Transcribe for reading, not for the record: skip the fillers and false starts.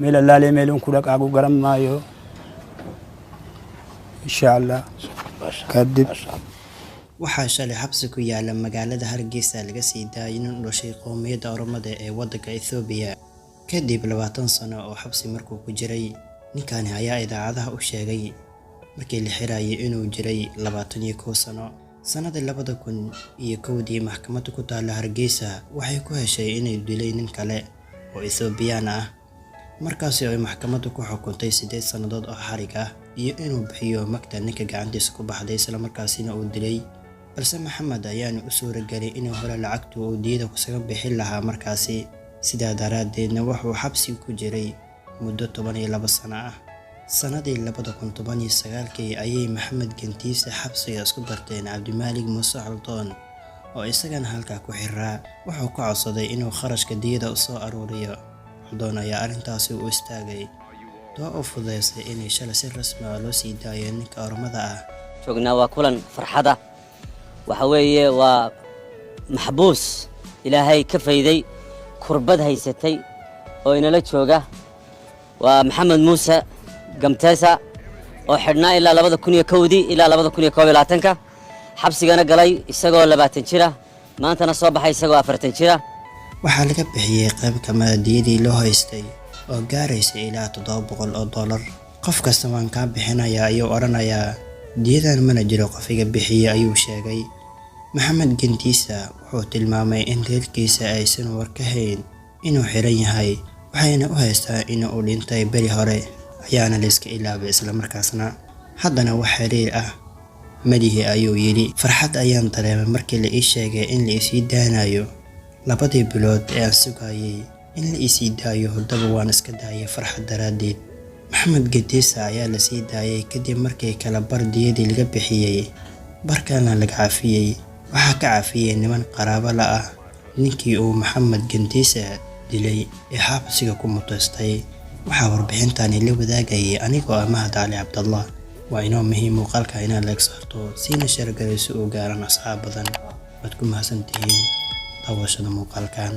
ميل اللالي ميلون كلك أقو قرم مايو إن شاء الله كدب waxaa shalay xabsi ku yaala magaalada Hargeysa laga sii daayay in uu dhashay qoomiyadda Oromada ee waddanka Ethiopia kadib 20 sano oo xabsi markuu ku jiray ninkani ayaa idaacadaha u sheegay markii la xiraayay inuu jiray 21 sano sanadii 2001 maxkamaddu ku taala Hargeysa waxay ku heshay inay dilay nin kale oo Ethiopian ah markaas ay maxkamaddu ku xukuntay 8 sanadood oo xarig ah iyo inuu bixiyo magta ninka gacantiisa ku baxday isla markaasina uu dilay balse Maxamed ayaan u suuragelay inuu helo lacagtu oo diida ku saga bixin lahaa markaasi sidaa daraadeedna wuxuu xabsi ku jiray muddo 12 sano ah sanadii 2019 ayay Maxamed Gantiisa xabsiga isku darteen Cabdimaalik Muuse Caldoon oo isagana halka ku xiraa wuxuu ka codsaday inuu kharashka diida u soo aruuriyo Caldoon ayaa arintaasi u istaagay oo fududeysay in shalay si rasmi ah loo sii daayo ninka Oromada ah joogna waa kulan farxada waxa weeye waa maxbuus ilaahay ka fayday kurbad haysatay oo inala jooga waa Maxamed Muuse Gamteesa oo xidhnaa ilaa 2001 ilaa 2021 xabsigana galay isagoo 20 jira maantana soo baxay isagoo 40 jira waxaa laga bixiyay qayb kamid diidii loo haystay oo gaaraysa ilaa $700 qof kasta waan ka bixinayaa ayuu oranayaa diidan mana jiro qof iga bixiyay ayuu sheegay Maxamed Gantiisa wuxuu tilmaamay in reerkiisa aysan war ka hayn inuu xiran yahay waxayna u haystaa inuu dhintay bari hore ayaana la iska ilaabay isla markaasna haddana wax xiriir ah madihi ayuu yiri farxad ayaan dareemay markii la ii sheegay in la isii daanayo labadii bilood ee aan sugayay in la isii daayo haddaba waan iska daayay farxad daraadeed Maxamed Gantiisa ayaa la sii daayay kadib markii kala bardiyadii laga bixiyay barkana laga caafiyay waxa ka caafiyay niman qaraabo la ah ninkii uu Maxamed Gantiisa dilay ee xabsiga ku mutaystay waxa warbixintan la wadaagay anigoo Mahad Ali Abdullah waa inoo muhiim muuqaalka inaad like saarto siina share garayso oo gaaran asxaab badan wad ku mahadsantihiin daawashada muuqaalkan